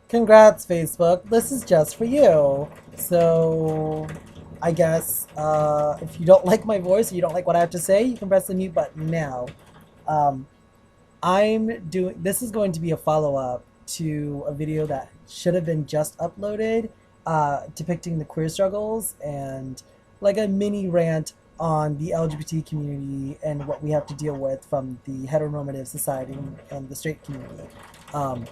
Congrats, Facebook. This is just for you. So, I guess if you don't like my voice or you don't like what I have to say, you can press the mute button now. Um, this is going to be a follow up to a video that should have been just uploaded, depicting the queer struggles and like a mini rant on the LGBT community and what we have to deal with from the heteronormative society and the straight community. Um,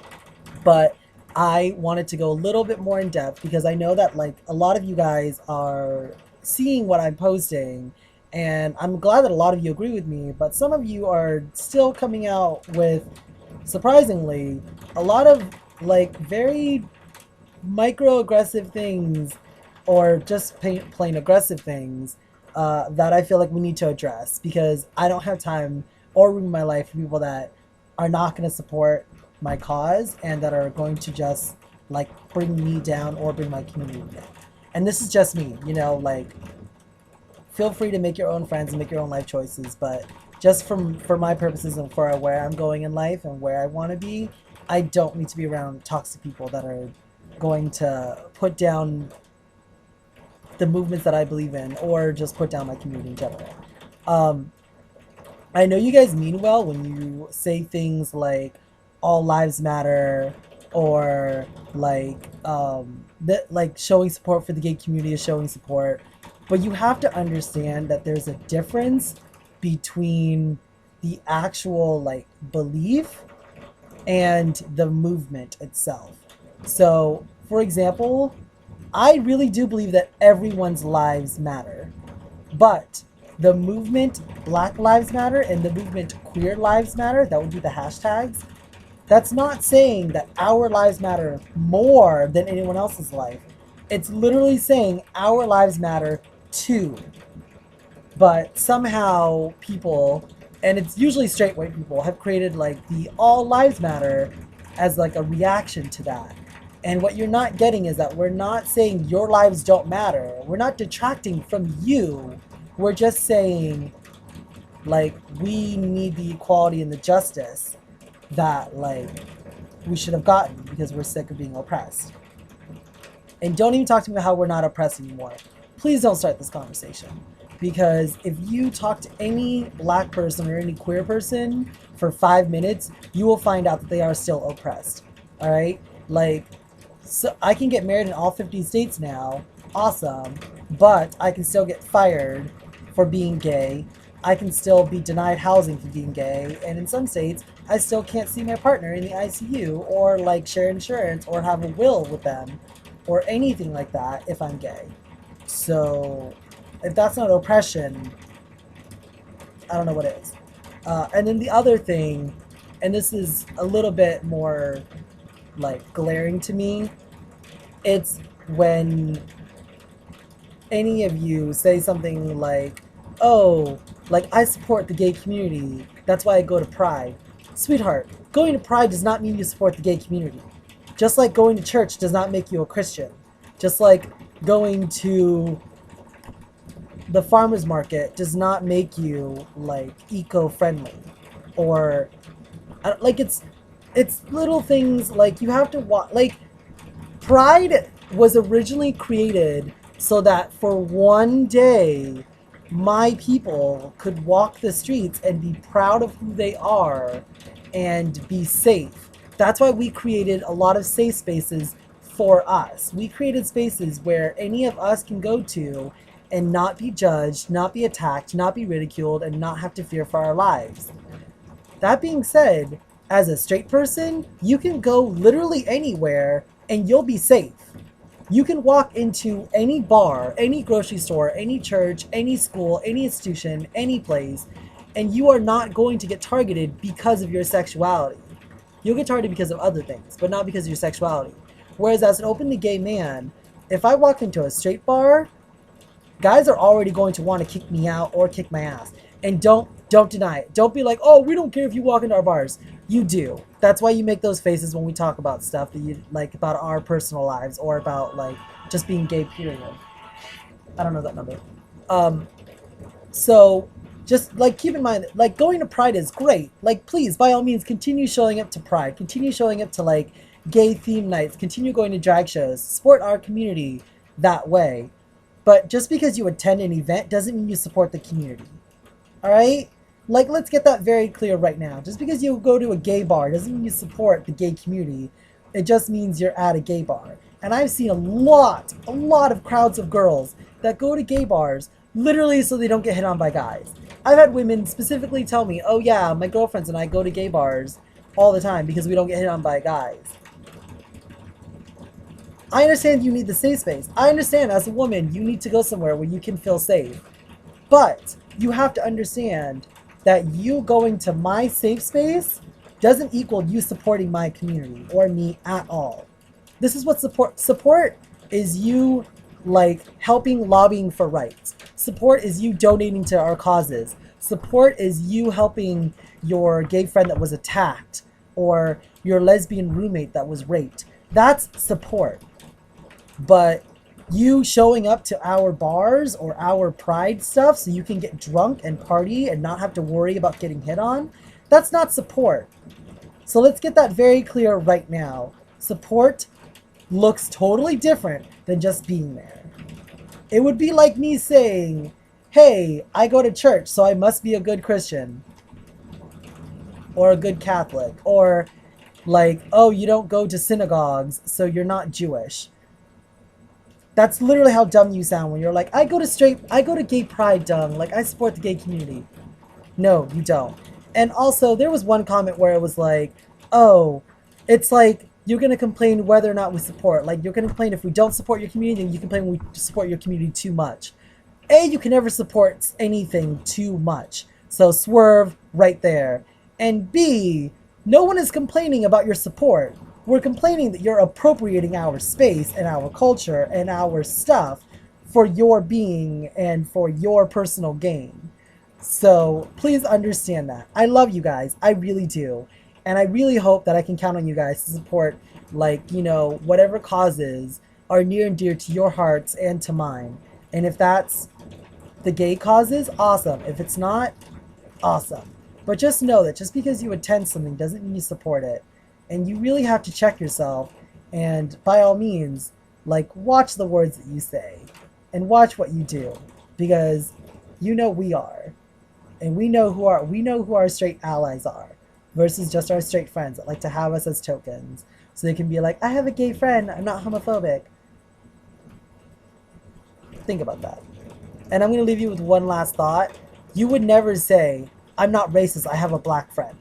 but I wanted to go a little bit more in depth because I know that like a lot of you guys are seeing what I'm posting, and I'm glad that a lot of you agree with me, but some of you are still coming out with, surprisingly, a lot of like very microaggressive things or just plain aggressive things that I feel like we need to address because I don't have time or room in my life for people that are not going to support my cause and that are going to just like bring me down or bring my community down. And this is just me, like feel free to make your own friends and make your own life choices, but just for my purposes and for where I'm going in life and where I want to be, I don't need to be around toxic people that are going to put down the movements that I believe in or just put down my community in general. Um, I know you guys mean well when you say things like all lives matter or like showing support for the gay community is showing support, but you have to understand that there's a difference between the actual like belief and the movement itself. So, for example, I really do believe that everyone's lives matter. But the movement Black Lives Matter and the movement Queer Lives Matter, that would be the hashtags, that's not saying that our lives matter more than anyone else's life. It's literally saying our lives matter too. But somehow people, and it's usually straight white people, have created like the all lives matter as like a reaction to that. And what you're not getting is that we're not saying your lives don't matter. We're not detracting from you. We're just saying like we need the equality and the justice that like we should have gotten because we're sick of being oppressed. And don't even talk to me about how we're not oppressed anymore. Please don't start this conversation. Because if you talk to any black person or any queer person for 5 minutes, you will find out that they are still oppressed. All right? Like, so I can get married in all 50 states now. Awesome. But I can still get fired for being gay. I can still be denied housing for being gay. And in some states, I still can't see my partner in the ICU or like share insurance or have a will with them or anything like that if I'm gay. So if that's not oppression, I don't know what is. And then the other thing, and this is a little bit more like glaring to me, it's when any of you say something like, oh, like I support the gay community, that's why I go to Pride. Sweetheart, going to Pride does not mean you support the gay community. Just like going to church does not make you a Christian. Just like going to the farmer's market does not make you like eco-friendly or like it's little things like you have to like Pride was originally created so that for one day my people could walk the streets and be proud of who they are and be safe. That's why we created a lot of safe spaces for us. We created spaces where any of us can go to and not be judged, not be attacked, not be ridiculed, and not have to fear for our lives. That being said, as a straight person, you can go literally anywhere and you'll be safe. You can walk into any bar, any grocery store, any church, any school, any institution, any place, and you are not going to get targeted because of your sexuality. You'll get targeted because of other things, but not because of your sexuality. Whereas as an openly gay man, if I walk into a straight bar, guys are already going to want to kick me out or kick my ass. And don't deny it. Don't be like, oh, we don't care if you walk into our bars. You do. That's why you make those faces when we talk about stuff that you like about our personal lives or about like just being gay, period. I don't know that number. Um, so just like keep in mind, like going to Pride is great. Like please, by all means, continue showing up to Pride. Continue showing up to like gay theme nights, continue going to drag shows, support our community that way. But just because you attend an event doesn't mean you support the community. All right? Like, let's get that very clear right now. Just because you go to a gay bar doesn't mean you support the gay community. It just means you're at a gay bar. And I've seen a lot of crowds of girls that go to gay bars literally so they don't get hit on by guys. I've had women specifically tell me, oh yeah, my girlfriends and I go to gay bars all the time because we don't get hit on by guys. I understand you need the safe space. I understand as a woman, you need to go somewhere where you can feel safe. But you have to understand that you going to my safe space doesn't equal you supporting my community or me at all. This is what support is, you like helping lobbying for rights. Support is you donating to our causes. Support is you helping your gay friend that was attacked or your lesbian roommate that was raped. That's support. But you showing up to our bars or our pride stuff so you can get drunk and party and not have to worry about getting hit on, that's not support. So let's get that very clear right now. Support looks totally different than just being there. It would be like me saying, hey, I go to church, so I must be a good Christian or a good Catholic, or like, oh, you don't go to synagogues, so you're not Jewish. That's literally how dumb you sound when you're like, I go to gay pride, dumb. Like, I support the gay community. No, you don't. And also, there was one comment where it was like, oh, it's like, you're going to complain whether or not we support. Like, you're going to complain if we don't support your community, and you complain when we support your community too much. A, you can never support anything too much. So swerve right there. And B, no one is complaining about your support. We're complaining that you're appropriating our space and our culture and our stuff for your being and for your personal gain. So please understand that. I love you guys. I really do. And I really hope that I can count on you guys to support, like, you know, whatever causes are near and dear to your hearts and to mine. And if that's the gay causes, awesome. If it's not, awesome. But just know that just because you attend something doesn't mean you support it. And you really have to check yourself. And by all means, like, watch the words that you say and watch what you do, because you know we are. And we know who our straight allies are versus just our straight friends that like to have us as tokens. So they can be like, I have a gay friend, I'm not homophobic. Think about that. And I'm going to leave you with one last thought. You would never say, I'm not racist, I have a black friend.